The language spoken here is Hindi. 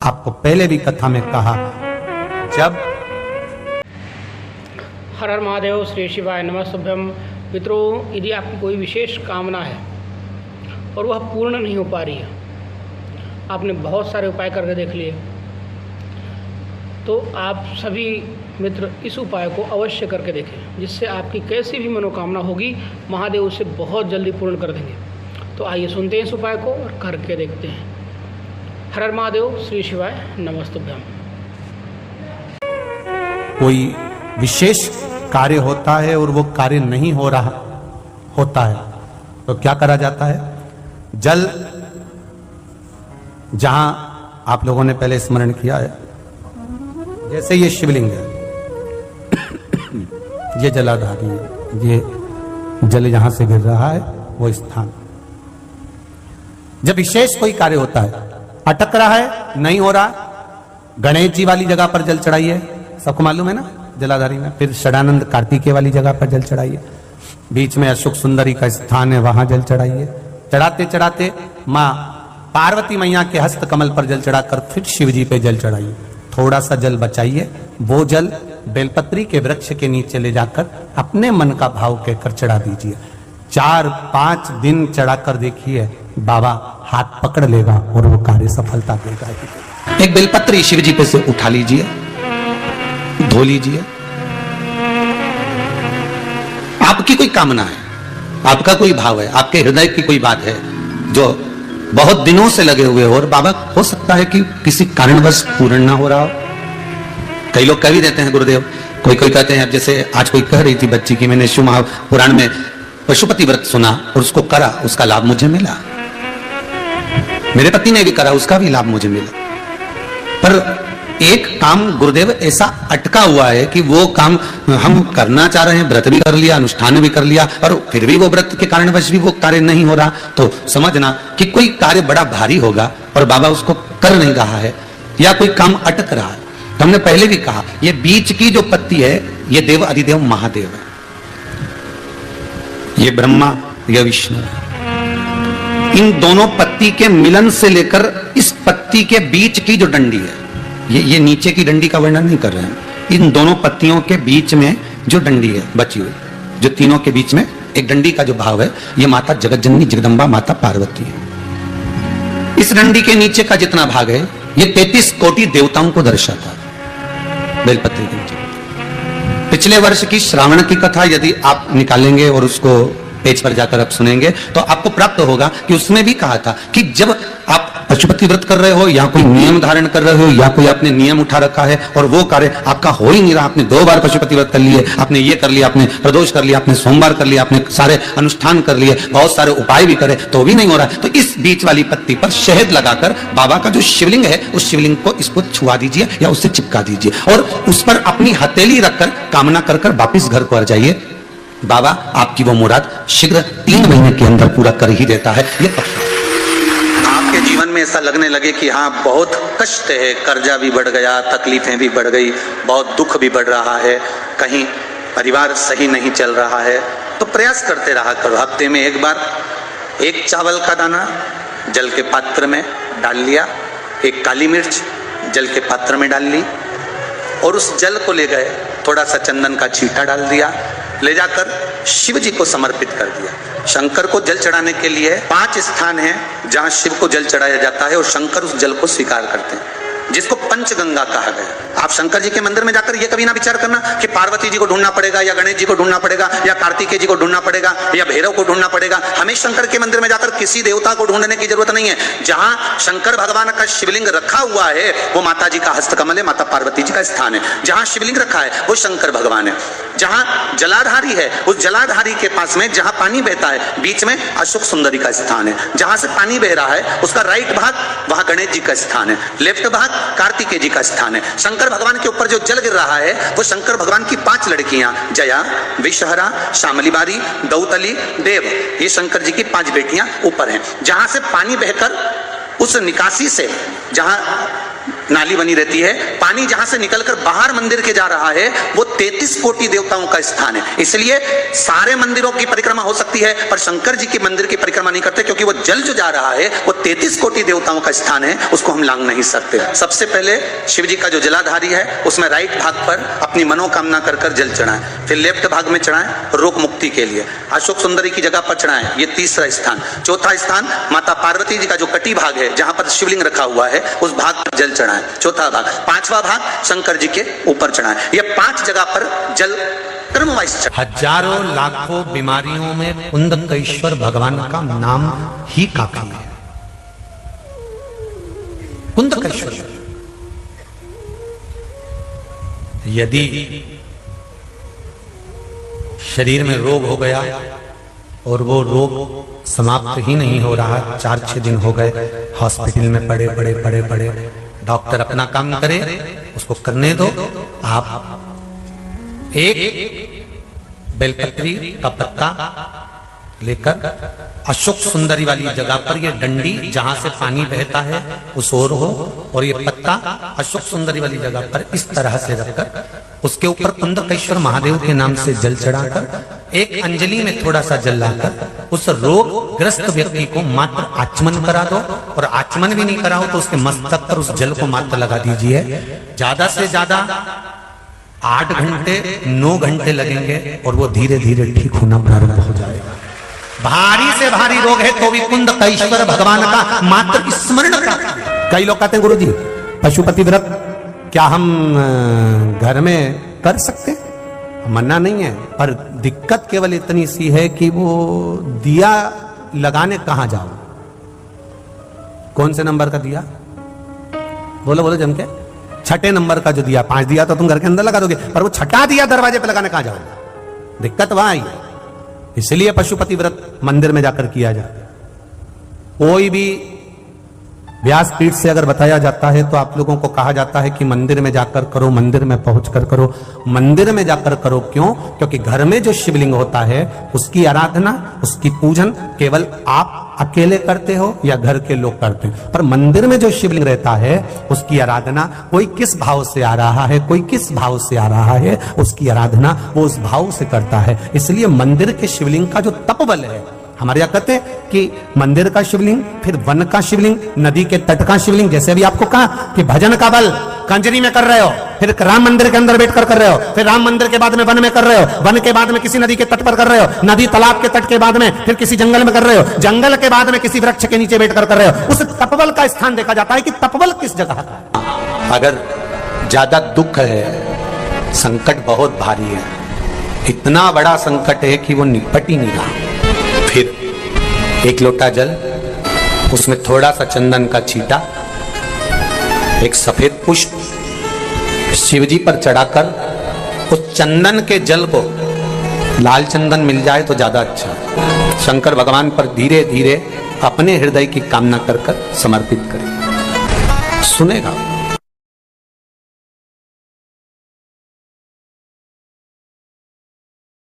आपको पहले भी कथा में कहा, जब हर हर महादेव, श्री शिवाय नमस्तुभ्यं। मित्रों, यदि आपकी कोई विशेष कामना है और वह पूर्ण नहीं हो पा रही है, आपने बहुत सारे उपाय करके देख लिए, तो आप सभी मित्र इस उपाय को अवश्य करके देखें, जिससे आपकी कैसी भी मनोकामना होगी महादेव उसे बहुत जल्दी पूर्ण कर देंगे। तो आइए सुनते हैं इस उपाय को और करके देखते हैं। हर हर महादेव, श्री शिवाय नमस्तुभ्यं। कोई विशेष कार्य होता है और वो कार्य नहीं हो रहा होता है तो क्या करा जाता है? जल, जहां आप लोगों ने पहले स्मरण किया है, जैसे ये शिवलिंग है, ये जलाधारी है, ये जल यहां से गिर रहा है, वो स्थान। जब विशेष कोई कार्य होता है, अटक रहा है, नहीं हो रहा, गणेश जी वाली जगह पर जल चढ़ाइए, सबको मालूम है ना, जलाधारी में। फिर षडानंद कार्तिकेय वाली जगह पर जल चढ़ाइए, बीच में अशोक सुंदरी का स्थान है, वहां जल चढ़ाइए। चढ़ाते चढ़ाते माँ पार्वती मैया के हस्त कमल पर जल चढ़ाकर फिर शिव जी पे जल चढ़ाइए। थोड़ा सा जल बचाइए, वो जल बेलपत्री के वृक्ष के नीचे ले जाकर अपने मन का भाव कहकर चढ़ा दीजिए। 4-5 दिन चढ़ाकर देखिए, बाबा हाथ पकड़ लेगा और वो कार्य सफलता देगा। एक बेलपत्री शिव जी पे से उठा लीजिए, धो लीजिए। आपकी कोई कामना है, आपका कोई भाव है, आपके हृदय की कोई बात है जो बहुत दिनों से लगे हुए हो, और बाबा हो सकता है कि किसी कारणवश पूर्ण ना हो रहा हो। कई लोग कह भी देते हैं गुरुदेव, कोई कहते हैं, अब जैसे आज कोई कह रही थी बच्ची की, मैंने शिव महापुराण में पशुपति व्रत सुना और उसको करा, उसका लाभ मुझे मिला, मेरे पति ने भी करा, उसका भी लाभ मुझे मिला। पर एक काम गुरुदेव ऐसा अटका हुआ है कि वो काम हम करना चाह रहे हैं, व्रत भी कर लिया, अनुष्ठान भी कर लिया, और फिर भी वो व्रत के कारणवश भी वो कार्य नहीं हो रहा, तो समझना कि कोई कार्य बड़ा भारी होगा और बाबा उसको कर नहीं रहा है, या कोई काम अटक रहा है। तो हमने पहले भी कहा, ये बीच की जो पत्ती है, ये देव अधिदेव महादेव है, ये ब्रह्मा, ये विष्णु है। इन दोनों पत्ती के मिलन से लेकर इस पत्ती के बीच की जो डंडी है, ये नीचे की डंडी का वर्णन नहीं कर रहे हैं, इन दोनों पत्तियों के बीच में जो डंडी है बची हुई, जो तीनों के बीच में एक डंडी का जो भाव है, ये माता जगत जननी जगदम्बा माता पार्वती है। इस डंडी के नीचे का जितना भाग है, ये 33 कोटि देवताओं को दर्शाता है। बेलपत्री के नीचे पिछले वर्ष की श्रावण की कथा यदि आप निकालेंगे और उसको पेज पर जाकर आप सुनेंगे तो आपको प्राप्त होगा कि उसमें भी कहा था कि जब आप पशुपति व्रत कर रहे हो, या कोई नियम धारण कर रहे हो, या कोई आपने नियम उठा रखा है और वो कार्य आपका हो ही नहीं रहा, आपने 2 बार पशुपति व्रत कर लिए, आपने ये कर लिया, आपने प्रदोष कर लिया, आपने सोमवार कर लिया, आपने सारे अनुष्ठान कर लिए, बहुत सारे उपाय भी करे, तो भी नहीं हो रहा, तो इस बीच वाली पत्ती पर शहद लगाकर बाबा का जो शिवलिंग है, उस शिवलिंग को इसको छुआ दीजिए या उससे चिपका दीजिए, और उस पर अपनी हथेली रखकर कामना कर कर वापिस घर को आ जाइए। बाबा आपकी वो मुराद शीघ्र 3 महीने के अंदर पूरा कर ही देता है। ये आपके जीवन में ऐसा लगने लगे कि हाँ बहुत कष्ट है, कर्जा भी बढ़ गया, तकलीफें भी बढ़ गई, बहुत दुख भी बढ़ रहा है, कहीं परिवार सही नहीं चल रहा है, तो प्रयास करते रहा करो। हफ्ते में एक बार एक चावल का दाना जल के पात्र में डाल लिया, एक काली मिर्च जल के पात्र में डाल ली, और उस जल को ले गए, थोड़ा सा चंदन का छींटा डाल दिया, ले जाकर शिव जी को समर्पित कर दिया। शंकर को जल चढ़ाने के लिए 5 स्थान हैं जहां शिव को जल चढ़ाया जाता है, और शंकर उस जल को स्वीकार करते हैं, जिसको पंचगंगा कहा गया। आप शंकर जी के मंदिर में जाकर ये कभी ना विचार करना कि पार्वती जी को ढूंढना पड़ेगा, या गणेश जी को ढूंढना पड़ेगा, या कार्तिकेय जी को ढूंढना पड़ेगा, या भैरव को ढूंढना पड़ेगा। हमें शंकर के मंदिर में जाकर किसी देवता को ढूंढने की जरूरत नहीं है। जहां शंकर भगवान का शिवलिंग रखा हुआ है, वो माता जी का हस्तकमल है, माता पार्वती जी का स्थान है। जहां शिवलिंग रखा है वो शंकर भगवान है। जहां जलाधारी है, उस जलाधारी के पास में जहां पानी बहता है, बीच में अशोक सुंदरी का स्थान है। जहां से पानी बह रहा है उसका राइट भाग, वहां गणेश जी का स्थान है, लेफ्ट भाग कार्तिकेय जी का स्थान है। शंकर भगवान के ऊपर जो जल गिर रहा है वो शंकर भगवान की 5 लड़कियां, जया, विषहरा, शामली बारी, दौतली, देव, ये शंकर जी की 5 बेटियां ऊपर हैं। जहां से पानी बहकर उस निकासी से, जहां नाली बनी रहती है, पानी जहां से निकलकर बाहर मंदिर के जा रहा है वो 33 कोटि देवताओं का स्थान है। इसलिए सारे मंदिरों की परिक्रमा हो सकती है पर शंकर जी के मंदिर की परिक्रमा नहीं करते, क्योंकि वो जल जो जा रहा है वो 33 कोटि देवताओं का स्थान है, उसको हम लांघ नहीं सकते। सबसे पहले शिव जी का जो जलाधारी है उसमें राइट भाग पर अपनी मनोकामना कर जल चढ़ाएं, फिर लेफ्ट भाग में चढ़ाएं रोग मुक्ति के लिए, अशोक सुंदरी की जगह पर चढ़ाएं, ये तीसरा स्थान। चौथा स्थान माता पार्वती जी का जो कटी भाग है जहां पर शिवलिंग रखा हुआ है उस भाग पर जल चढ़ाएं, चौथा भाग। पांचवा भाग शंकर जी के ऊपर चढ़ाएं। ये 5 जगह पर जल क्रमवाइज चढ़ाएं। हजारों लाखों बीमारियों में कुंदकेश्वर भगवान का नाम ही काफी है। कुंदकेश्वर, यदि शरीर में रोग हो गया और वो रोग समाप्त ही नहीं हो रहा, 4-6 दिन हो गए हॉस्पिटल में पड़े, डॉक्टर अपना काम करे, उसको करने दो। आप एक बेलपत्री का पत्ता लेकर अशोक सुंदरी वाली जगह पर ये डंडी जहां से पानी बहता है उस ओर हो और ये पत्ता अशोक सुंदरी वाली जगह पर इस तरह से रखकर उसके ऊपर कुंदकेश्वर महादेव के नाम से जल चढ़ाकर एक अंजलि में थोड़ा सा जल लाकर उस रोग ग्रस्त व्यक्ति को मात्र आचमन करा दो, और आचमन भी नहीं करा हो तो उसके मस्तक पर उस जल को मात्र लगा दीजिए। ज्यादा से ज्यादा 8 घंटे 9 घंटे लगेंगे और वो धीरे धीरे ठीक होना प्रारंभ हो जाएगा। भारी से भारी रोग है तो भी कुंदकेश्वर भगवान का मात्र स्मरण करना। कई लोग कहते हैं गुरुजी पशुपति व्रत क्या हम घर में कर सकते? मना नहीं है, पर दिक्कत केवल इतनी सी है कि वो दिया लगाने कहां जाओ। कौन से नंबर का दिया? बोलो जम के। 6ठे नंबर का जो दिया, 5 दिया तो तुम घर के अंदर लगा दोगे, पर वो 6ठा दिया दरवाजे पे लगाने कहां जाओ? दिक्कत वहां आई। इसलिए पशुपति व्रत मंदिर में जाकर किया जाता है। कोई भी व्यासपीठ से अगर बताया जाता है तो आप लोगों को कहा जाता है कि मंदिर में जाकर करो, मंदिर में पहुंचकर करो। मंदिर में जाकर करो क्यों? क्योंकि घर में जो शिवलिंग होता है उसकी आराधना, उसकी पूजन केवल आप अकेले करते हो या घर के लोग करते हैं, पर मंदिर में जो शिवलिंग रहता है उसकी आराधना कोई किस भाव से आ रहा है, कोई किस भाव से आ रहा है, उसकी आराधना वो उस भाव से करता है। इसलिए मंदिर के शिवलिंग का जो तपबल है, हमारे यहाँ कहते हैं कि मंदिर का शिवलिंग, फिर वन का शिवलिंग, नदी के तट का शिवलिंग। जैसे अभी आपको कहा कि भजन का बल कंजरी में कर रहे हो, फिर राम मंदिर के अंदर बैठकर कर रहे हो, फिर राम मंदिर के बाद में वन में कर रहे हो, वन के बाद में किसी नदी के तट पर कर रहे हो, नदी तालाब के तट के बाद में फिर किसी जंगल में कर रहे हो, जंगल के बाद में किसी वृक्ष के नीचे बैठकर कर रहे हो। उस तपबल का स्थान देखा जाता है कि तपबल किस जगह का। अगर ज्यादा दुख है, संकट बहुत भारी है, इतना बड़ा संकट है कि वो निपट ही नहीं रहा, फिर एक लोटा जल, उसमें थोड़ा सा चंदन का छींटा, एक सफेद पुष्प शिवजी पर चढ़ाकर उस चंदन के जल को, लाल चंदन मिल जाए तो ज्यादा अच्छा, शंकर भगवान पर धीरे धीरे अपने हृदय की कामना कर समर्पित करें। सुनेगा।